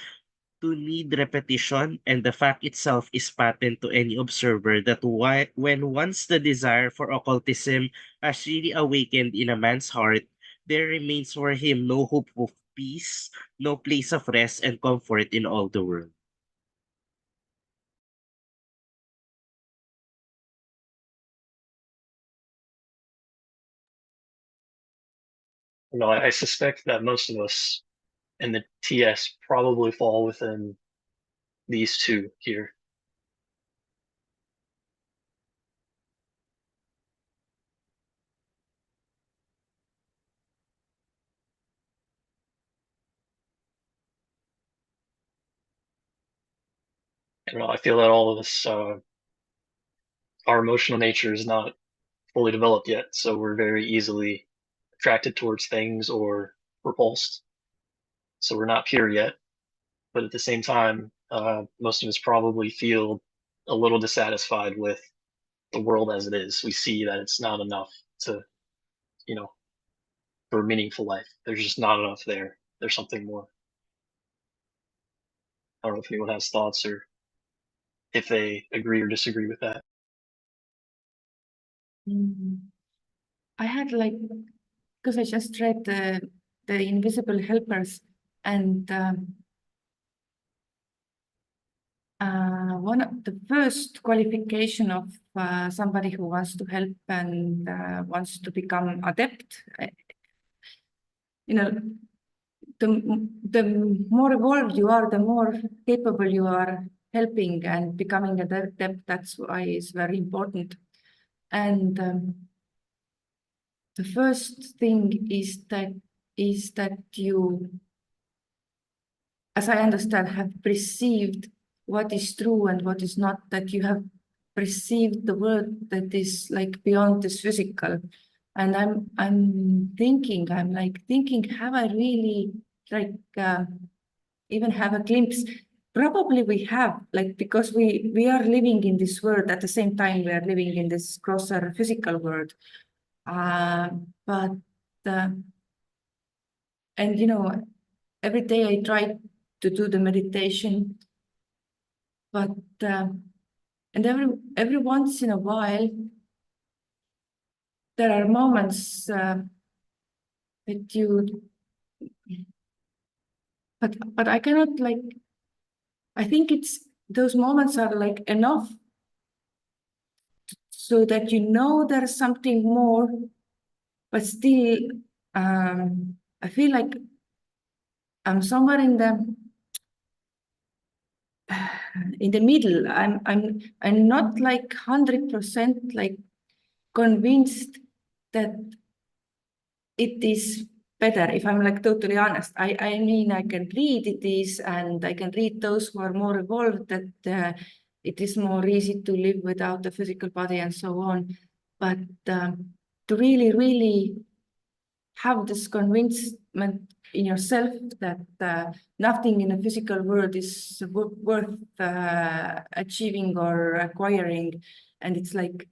to need repetition, and the fact itself is patent to any observer that when once the desire for occultism has really awakened in a man's heart, there remains for him no hope of peace, no place of rest and comfort in all the world. No, I suspect that most of us in the TS probably fall within these two here. I don't know, I feel that all of us, our emotional nature is not fully developed yet, so we're very easily attracted towards things or repulsed. So we're not pure yet, but at the same time, most of us probably feel a little dissatisfied with the world as it is. We see that it's not enough to, you know, for a meaningful life. There's just not enough there. There's something more. I don't know if anyone has thoughts or if they agree or disagree with that. I had like, because I just read the Invisible Helpers, and one of the first qualification of somebody who wants to help and wants to become adept, you know, the more evolved you are, the more capable you are helping and becoming adept. That's why it's very important. And the first thing is that you, as I understand, have perceived what is true and what is not, that you have perceived the world that is like beyond this physical. And I'm thinking, have I really like even have a glimpse? Probably we have, like, because we are living in this world at the same time we are living in this grosser physical world. But and you know, every day I try to do the meditation, but and every once in a while there are moments that you, but I cannot like. I think it's those moments are like enough so that you know there's something more, but still I feel like I'm somewhere in the middle. I'm not like 100% like convinced that it is better, if I'm like totally honest. I mean, I can read it is, and I can read those who are more evolved that it is more easy to live without the physical body and so on. But to really, really have this convincement in yourself that nothing in the physical world is worth achieving or acquiring. And it's like,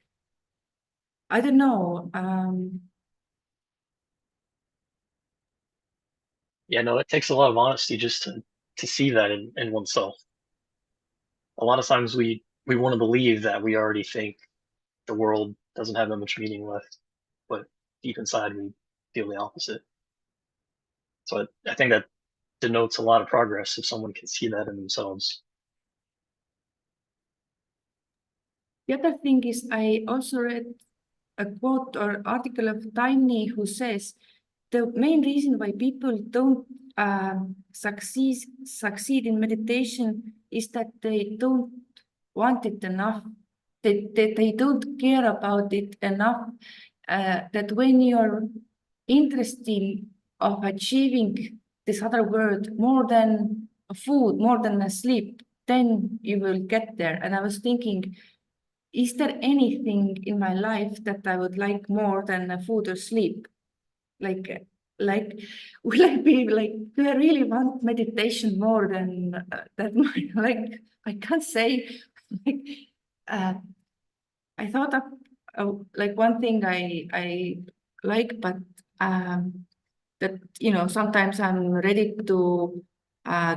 I don't know. Yeah, no, it takes a lot of honesty just to see that in oneself. A lot of times we we want to believe that we already think the world doesn't have that much meaning left, but deep inside we feel the opposite. So I think that denotes a lot of progress if someone can see that in themselves. The other thing is, I also read a quote or article of Tiny who says the main reason why people don't succeed in meditation is that they don't want it enough. They don't care about it enough. That when you're interested of achieving this other world more than food, more than a sleep, then you will get there. And I was thinking, is there anything in my life that I would like more than food or sleep? Like, will I be like, do I really want meditation more than that? Like, I can't say. Like, I thought of like one thing I like, but that, you know, sometimes I'm ready to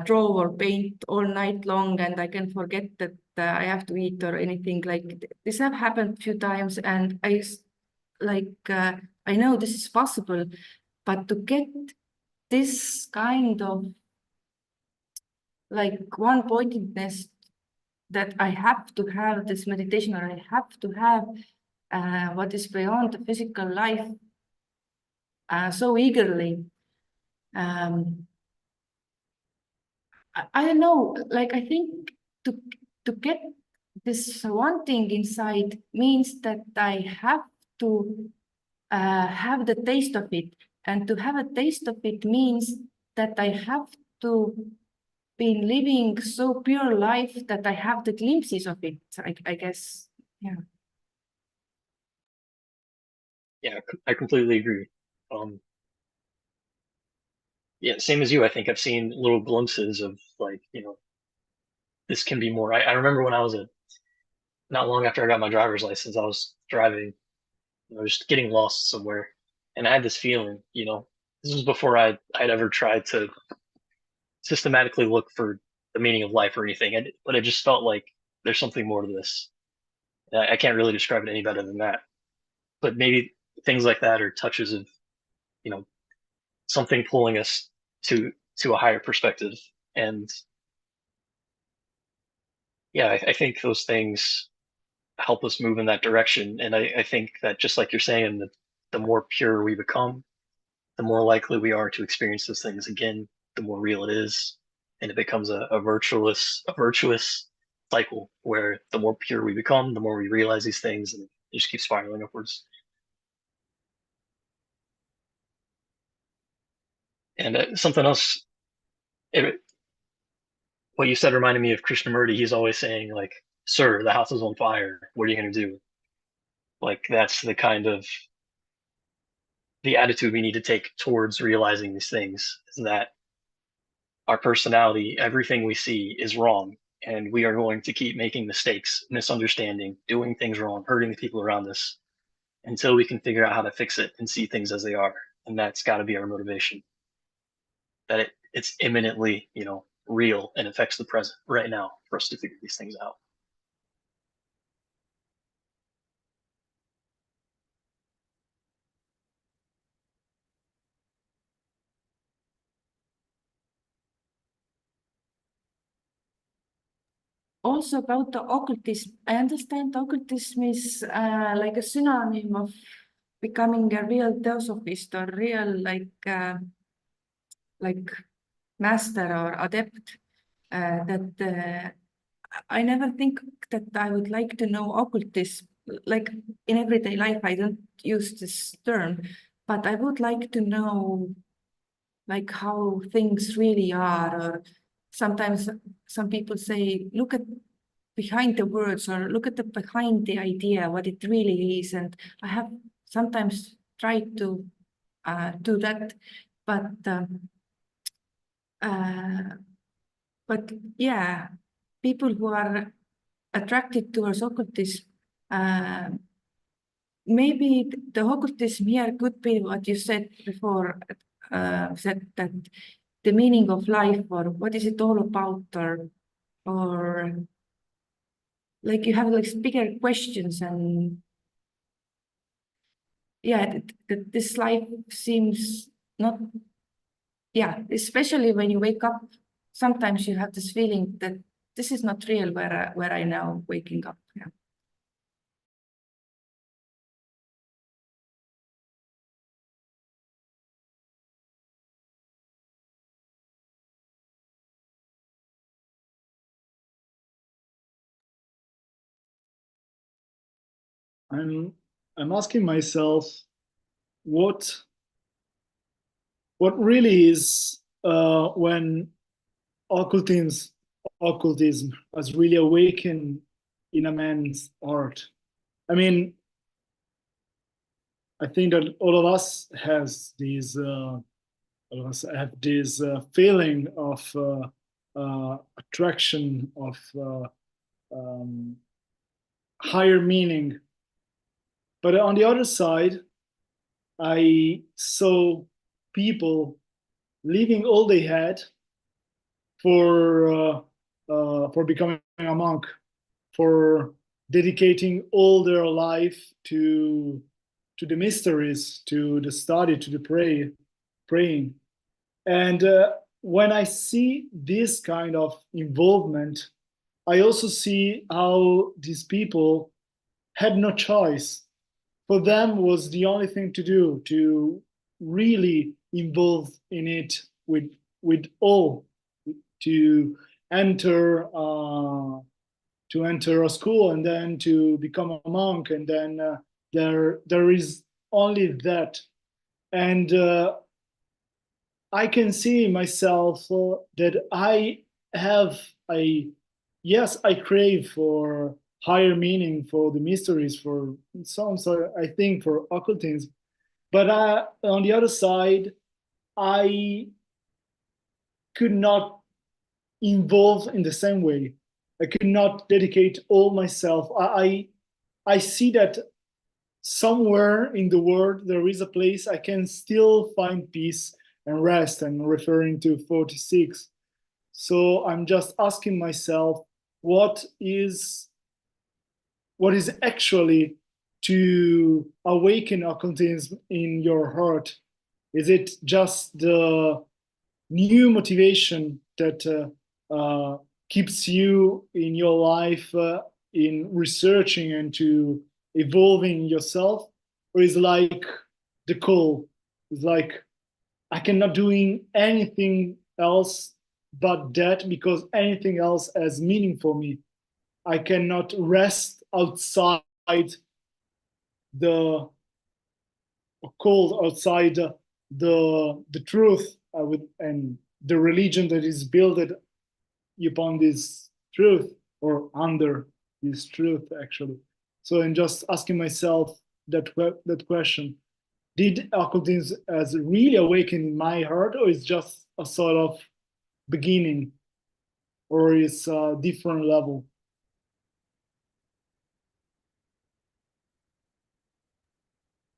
draw or paint all night long, and I can forget that I have to eat or anything. Like this have happened a few times, and I know this is possible, but to get this kind of like one-pointedness that I have to have this meditation, or I have to have what is beyond the physical life so eagerly. I don't know, like I think to get this one thing inside means that I have to have the taste of it. And to have a taste of it means that I have to be living so pure life that I have the glimpses of it, I guess. Yeah. Yeah, I completely agree. Yeah, same as you. I think I've seen little glimpses of like, you know, this can be more. I remember when I was not long after I got my driver's license, I was driving, you know, just getting lost somewhere, and I had this feeling, you know, this was before I'd ever tried to systematically look for the meaning of life or anything, but it just felt like there's something more to this. I can't really describe it any better than that. But maybe things like that are touches of, you know, something pulling us to a higher perspective. And yeah, I think those things help us move in that direction. And I think that just like you're saying, the more pure we become, the more likely we are to experience those things again, the more real it is. And it becomes a virtuous cycle where the more pure we become, the more we realize these things, and it just keeps spiraling upwards. And something else, what you said reminded me of Krishnamurti. He's always saying like, "Sir, the house is on fire. What are you going to do?" Like that's the kind of the attitude we need to take towards realizing these things, is that our personality, everything we see is wrong, and we are going to keep making mistakes, misunderstanding, doing things wrong, hurting the people around us until we can figure out how to fix it and see things as they are. And that's got to be our motivation, that it's imminently, you know, real and affects the present right now for us to figure these things out. Also about the occultism, I understand occultism is like a synonym of becoming a real theosophist or real like master or adept. That I never think that I would like to know occultism. Like in everyday life, I don't use this term, but I would like to know like how things really are. Or sometimes some people say, look at behind the words, or look at the behind the idea, what it really is. And I have sometimes tried to do that, but yeah, people who are attracted towards occultism, maybe the occultism here could be what you said before, said that the meaning of life, or what is it all about, or like you have like bigger questions, and yeah, this life seems not, yeah, especially when you wake up, sometimes you have this feeling that this is not real where I now waking up. Yeah. I'm asking myself what really is when occultism has really awakened in a man's heart. I mean, I think that all of us has these all of us have this feeling of attraction, of higher meaning. But on the other side, I saw people leaving all they had for becoming a monk, for dedicating all their life to the mysteries, to the study, to the praying. And when I see this kind of involvement, I also see how these people had no choice. For them was the only thing to do, to really involve in it with all, to enter a school and then to become a monk, and then there is only that. And I can see myself that I have yes, I crave for higher meaning, for the mysteries, for some sort, I think, for occultism. But on the other side, I could not involve in the same way. I could not dedicate all myself. I see that somewhere in the world there is a place I can still find peace and rest, and referring to 46. So I'm just asking myself, what is actually to awaken occultism in your heart? Is it just the new motivation that keeps you in your life in researching and to evolving yourself? Or is like the call? It's like, I cannot doing anything else but that, because anything else has meaning for me. I cannot rest outside the occult, outside the truth, and the religion that is built upon this truth, or under this truth, actually. So I'm just asking myself that question. Did occultism has really awakened in my heart, or is just a sort of beginning, or is a different level?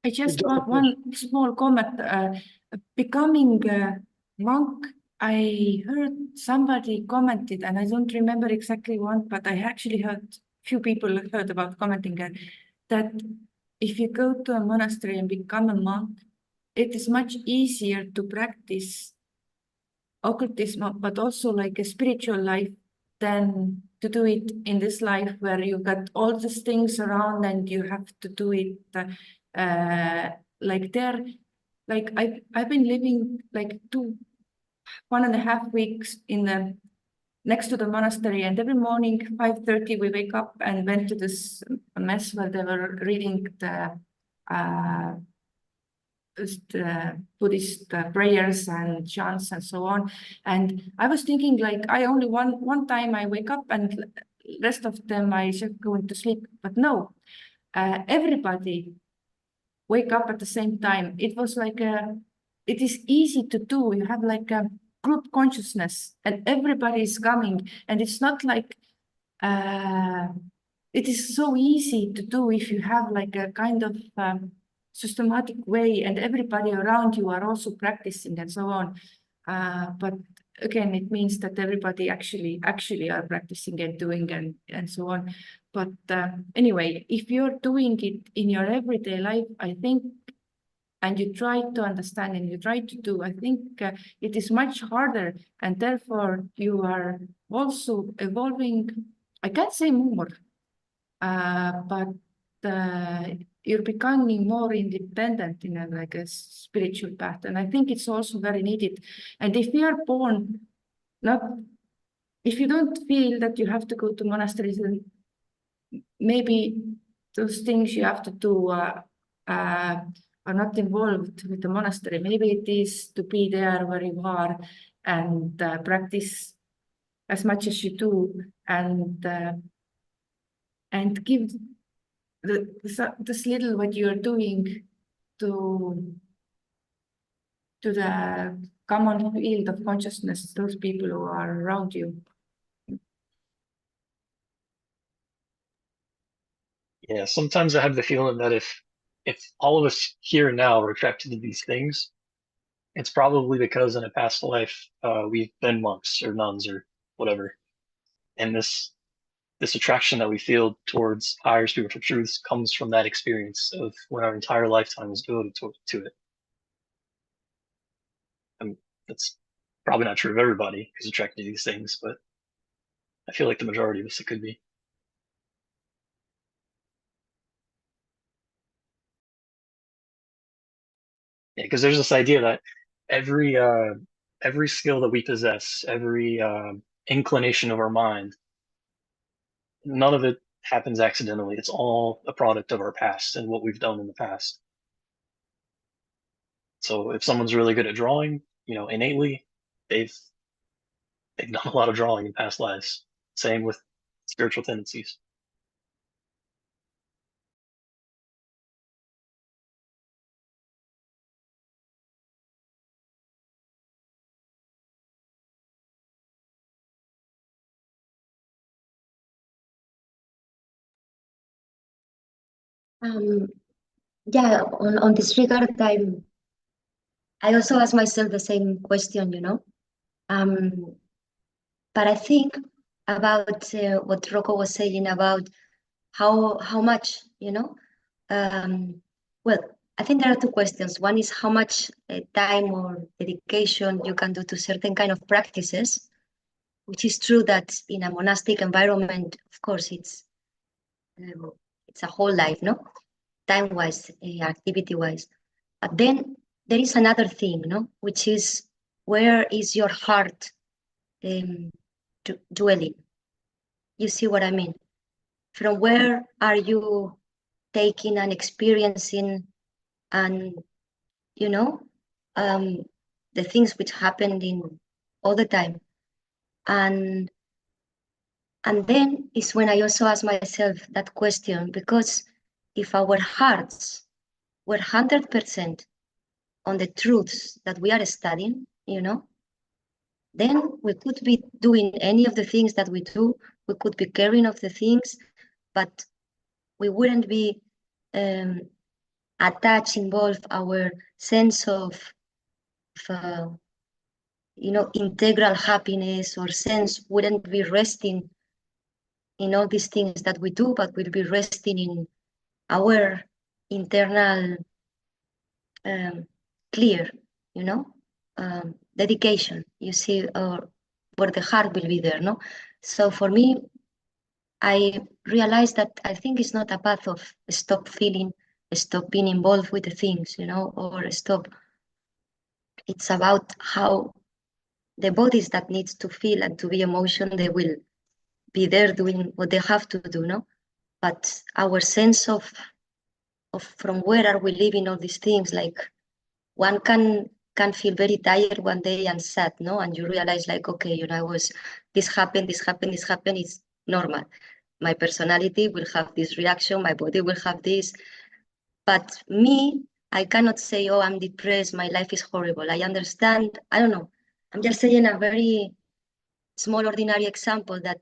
I just want one small comment. Becoming a monk, I heard somebody commented, and I don't remember exactly one, but I actually heard few people heard about commenting that if you go to a monastery and become a monk, it is much easier to practice occultism, but also like a spiritual life, than to do it in this life where you got all these things around and you have to do it like there. Like I've been living like 1.5 weeks in the next to the monastery, and every morning 5:30 we wake up and went to this mess where they were reading the Buddhist prayers and chants and so on. And I was thinking, like, I only one time I wake up and rest of them I just go into sleep. But no, everybody wake up at the same time. It was like it is easy to do. You have like a group consciousness, and everybody is coming, and it's not like it is so easy to do if you have like a kind of systematic way, and everybody around you are also practicing and so on. But again, it means that everybody actually are practicing and doing and so on. But anyway, if you're doing it in your everyday life, I think, and you try to understand and you try to do, I think it is much harder, and therefore you are also evolving. I can't say more, but you're becoming more independent in a spiritual path, and I think it's also very needed. And if we are born not, if you don't feel that you have to go to monasteries, then maybe those things you have to do are not involved with the monastery. Maybe it is to be there where you are and practice as much as you do, and give this little what you're doing to the common field of consciousness, those people who are around you. Yeah, sometimes I have the feeling that if all of us here now are attracted to these things, it's probably because in a past life we've been monks or nuns or whatever, and this attraction that we feel towards higher spiritual truths comes from that experience of when our entire lifetime is devoted to it. And that's probably not true of everybody who's attracted to these things, but I feel like the majority of us it could be. Yeah, because there's this idea that every skill that we possess, every inclination of our mind, none of it happens accidentally. It's all a product of our past and what we've done in the past. So if someone's really good at drawing, innately, they've done a lot of drawing in past lives. Same with spiritual tendencies. Yeah, on this regard, I also ask myself the same question, but I think about what Rocco was saying about how much, well, I think there are two questions. One is how much time or dedication you can do to certain kind of practices, which is true that in a monastic environment, of course, it's a whole life, no? Time-wise, activity-wise. But then there is another thing, no? Which is where is your heart dwelling? You see what I mean? From where are you taking and experiencing and, the things which happened in all the time. And then is when I also ask myself that question, because if our hearts were 100% on the truths that we are studying, then we could be doing any of the things that we do, we could be caring of the things, but we wouldn't be attached, involved, our sense of integral happiness or sense wouldn't be resting in all these things that we do, but will be resting in our internal clear, dedication, you see, or where the heart will be there, no? So for me, I realized that I think it's not a path of stop feeling, stop being involved with the things, or stop. It's about how the bodies that needs to feel and to be emotion, they will be there doing what they have to do, no? But our sense of from where are we living all these things, like one can feel very tired one day and sad, no? And you realize like, okay, this happened, it's normal. My personality will have this reaction, my body will have this. But me, I cannot say, oh, I'm depressed, my life is horrible. I understand, I don't know. I'm just saying a very small ordinary example that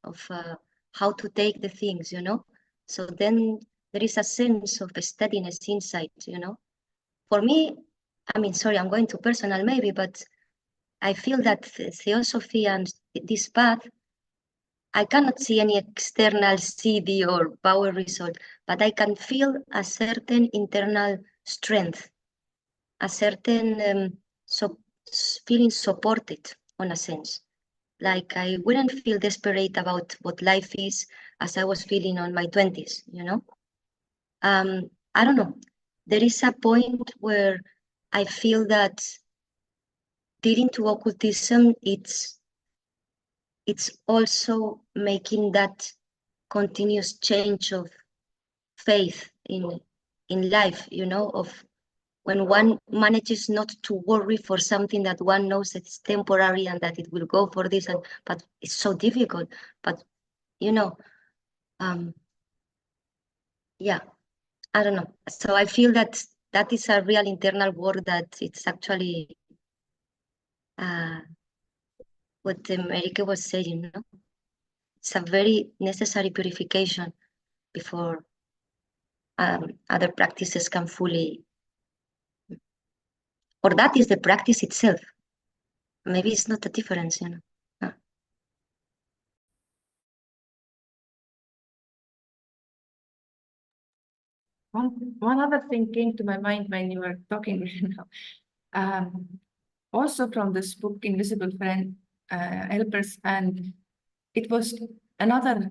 of how to take the things, So then there is a sense of steadiness inside, For me, I mean, sorry, I'm going too personal maybe, but I feel that theosophy and this path I cannot see any external CD or power result, but I can feel a certain internal strength, a certain feeling supported on a sense. Like I wouldn't feel desperate about what life is as I was feeling on my 20s, you know? I don't know. There is a point where I feel that leading to occultism, it's also making that continuous change of faith in life, you know, of when one manages not to worry for something that one knows it's temporary and that it will go for this, but it's so difficult. But you know, yeah, I don't know. So I feel that that is a real internal work that it's actually what America was saying, no? It's a very necessary purification before other practices can fully, or that is the practice itself. Maybe it's not a difference, you know. One other thing came to my mind when you were talking right now. Also from this book, Invisible Friend, Helpers, and it was another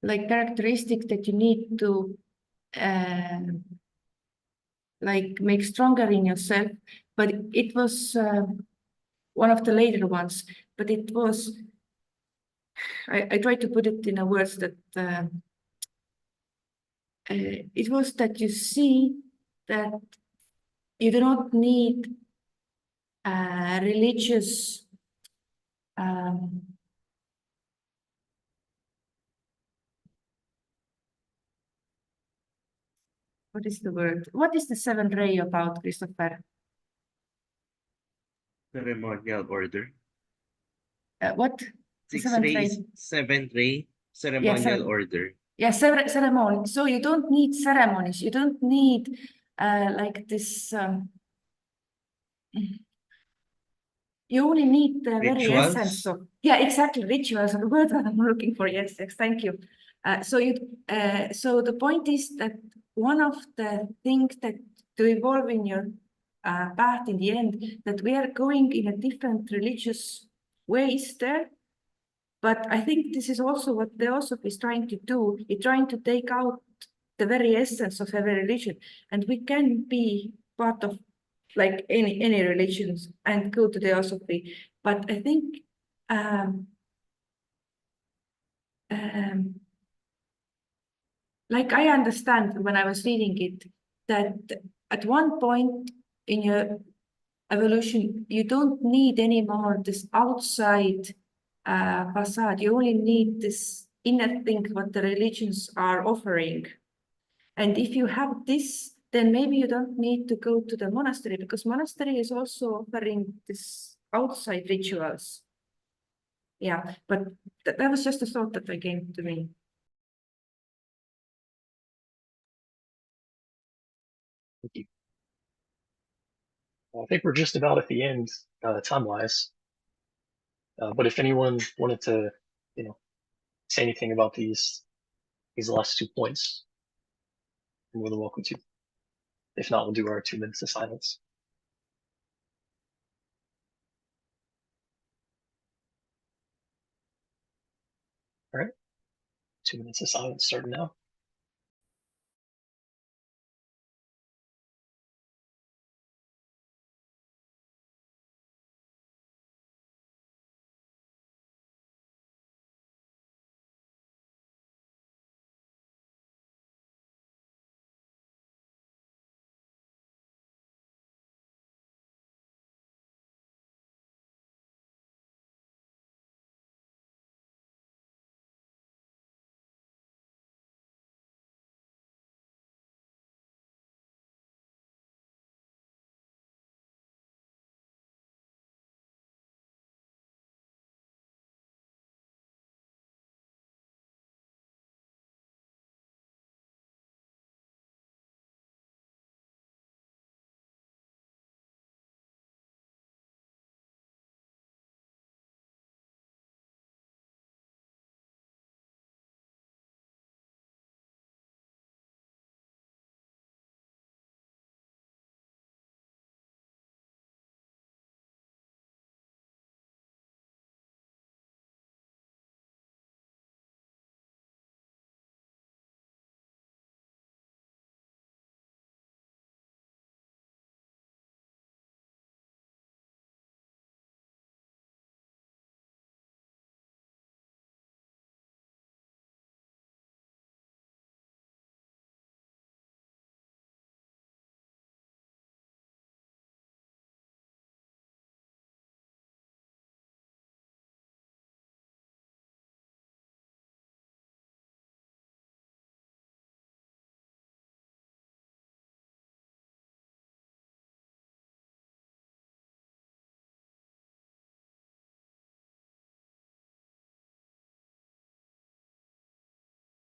like characteristic that you need to like make stronger in yourself, but it was one of the later ones, but it was, I tried to put it in a words that it was that you see that you do not need religious what is the word? What is the seventh ray about, Christopher? Ceremonial order. What? The Six seventh ray? rays, seventh ray, ceremonial order. Yeah, ceremony. So you don't need ceremonies. You don't need like this. You only need the very Rituals? essence of, yeah, exactly, rituals are the word that I'm looking for. Yes, thank you. So the point is that one of the things that to evolve in your path in the end, that we are going in a different religious ways there. But I think this is also what Theosophy is trying to do. It's trying to take out the very essence of every religion, and we can be part of like any religions and go to Theosophy. But I think like I understand when I was reading it, that at one point in your evolution, you don't need anymore this outside facade. You only need this inner thing what the religions are offering. And if you have this, then maybe you don't need to go to the monastery, because monastery is also offering this outside rituals. Yeah, but that was just a thought that came to me. Thank you. Well, I think we're just about at the end, time-wise. But if anyone wanted to, say anything about these last 2 points, you're more than welcome to. If not, we'll do our 2 minutes of silence. All right, 2 minutes of silence starting now.